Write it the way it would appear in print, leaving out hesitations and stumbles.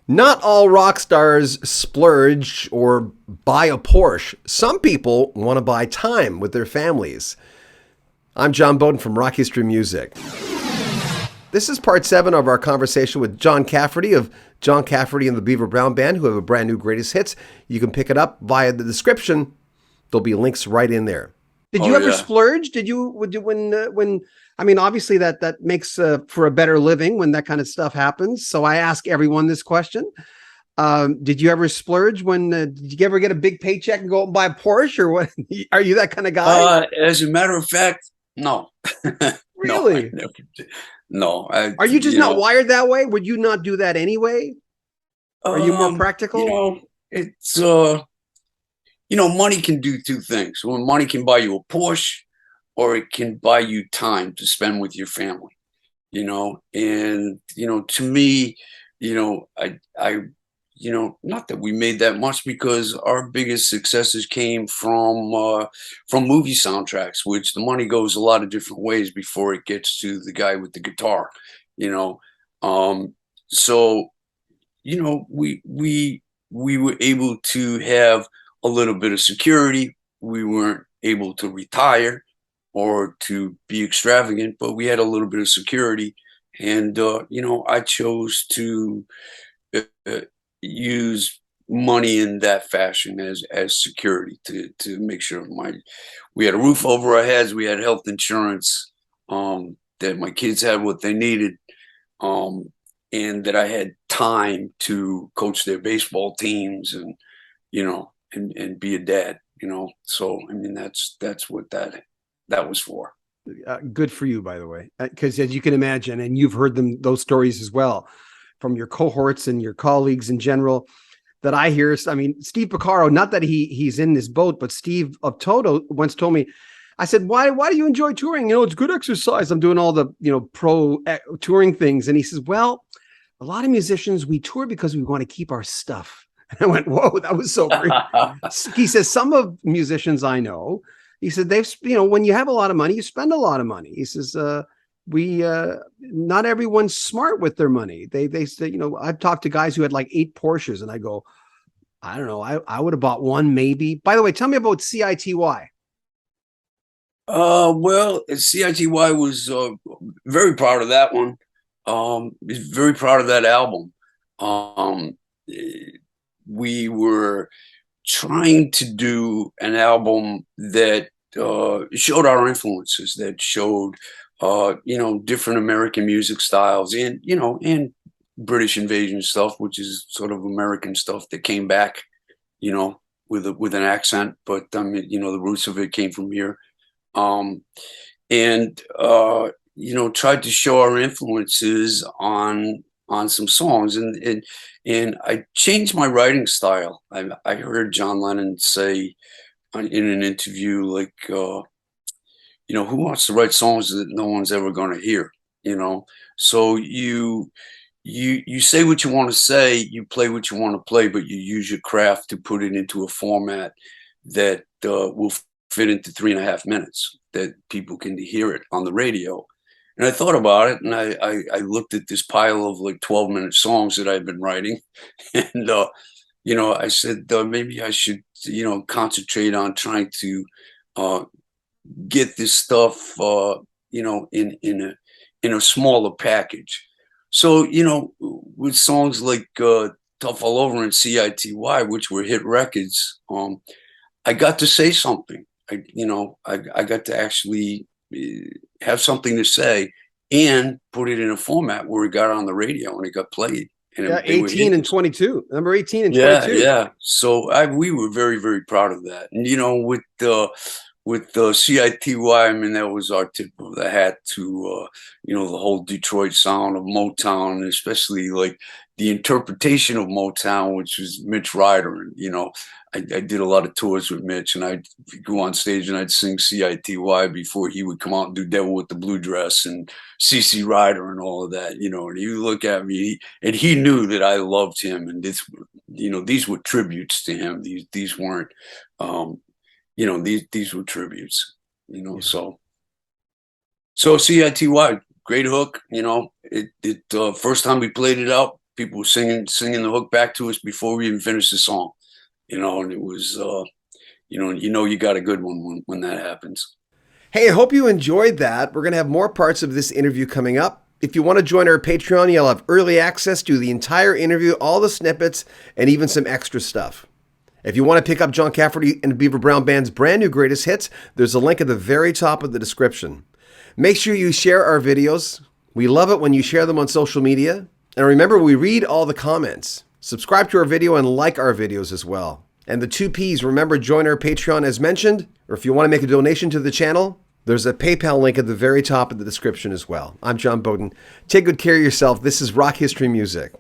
Not all rock stars splurge or buy a Porsche. Some people want to buy time with their families. I'm John Beaudin from Rock History Music. This is part 7 of our conversation with John Cafferty of John Cafferty and the Beaver Brown Band, who have a brand new greatest hits. You can pick it up via the description. There'll be links right in there. Did you Oh ever yeah. splurge? Did you when I mean, obviously that makes for a better living when that kind of stuff happens. So I ask everyone this question. Did you ever splurge when did you ever get a big paycheck and go out and buy a Porsche, or what? Are you that kind of guy? As a matter of fact, no, no, I Really? never did. No, Are you just not wired that way? Would you not do that anyway? Are you more you practical? know, it's money can do two things. Well, money can buy you a Porsche, or it can buy you time to spend with your family. And to me, I not that we made that much, because our biggest successes came from movie soundtracks, which the money goes a lot of different ways before it gets to the guy with the guitar. You know, so we were able to have a little bit of security. We weren't able to retire or to be extravagant, but we had a little bit of security. And I chose to uh, use money in that fashion as security to make sure we had a roof over our heads, we had health insurance, that my kids had what they needed, um, and that I had time to coach their baseball teams and and be a dad. So I mean that's what that was for. Good for you, by the way, because as you can imagine, and you've heard those stories as well from your cohorts and your colleagues in general that I hear. I mean, Steve Picaro, not that he's in this boat, but Steve of Toto once told me, I said, why do you enjoy touring? It's good exercise. I'm doing all the, pro touring things. And he says, well, a lot of musicians, we tour because we want to keep our stuff. And I went, whoa, that was so great. He says, some of musicians I know, he said, when you have a lot of money, you spend a lot of money. He says, we not everyone's smart with their money. They say, I've talked to guys who had like 8 Porsches, and I go, I don't know, I would have bought one maybe. By the way, tell me about CITY. Well, CITY was very proud of that one. Very proud of that album. Um, we were trying to do an album that showed our influences, that showed different American music styles, and British invasion stuff, which is sort of American stuff that came back, with an accent. But the roots of it came from here. Um, and tried to show our influences on some songs, and I changed my writing style. I heard John Lennon say in an interview, like, who wants to write songs that no one's ever going to hear? So you say what you want to say, you play what you want to play, but you use your craft to put it into a format that will fit into 3.5 minutes, that people can hear it on the radio. And I thought about it, and I looked at this pile of like 12-minute songs that I've been writing, and I said, maybe I should concentrate on trying to uh, get this stuff in a smaller package. So with songs like "Tough All Over" and "CITY," which were hit records, I got to say something. I got to actually have something to say and put it in a format where it got on the radio and it got played. And Yeah, they were 18 and hits. 22. Number 18 and Yeah, 22. yeah. So we were very, very proud of that. And with the CITY, I mean, that was our tip of the hat to the whole Detroit sound of Motown, and especially like the interpretation of Motown, which was Mitch Ryder. And I did a lot of tours with Mitch, and I'd go on stage and I'd sing CITY before he would come out and do Devil with the Blue Dress and CC Rider and all of that. And he would look at me, and he knew that I loved him, and these were tributes to him. These weren't, these were tributes. Yeah. So CITY, great hook. It first time we played it out, people were singing the hook back to us before we even finished the song, and it was, you got a good one when that happens. Hey, I hope you enjoyed that. We're going to have more parts of this interview coming up. If you want to join our Patreon, you'll have early access to the entire interview, all the snippets, and even some extra stuff. If you want to pick up John Cafferty and Beaver Brown Band's brand new greatest hits, there's a link at the very top of the description. Make sure you share our videos. We love it when you share them on social media. And remember, we read all the comments. Subscribe to our video and like our videos as well. And the 2 Ps, remember, join our Patreon as mentioned, or if you want to make a donation to the channel, there's a PayPal link at the very top of the description as well. I'm John Beaudin. Take good care of yourself. This is Rock History Music.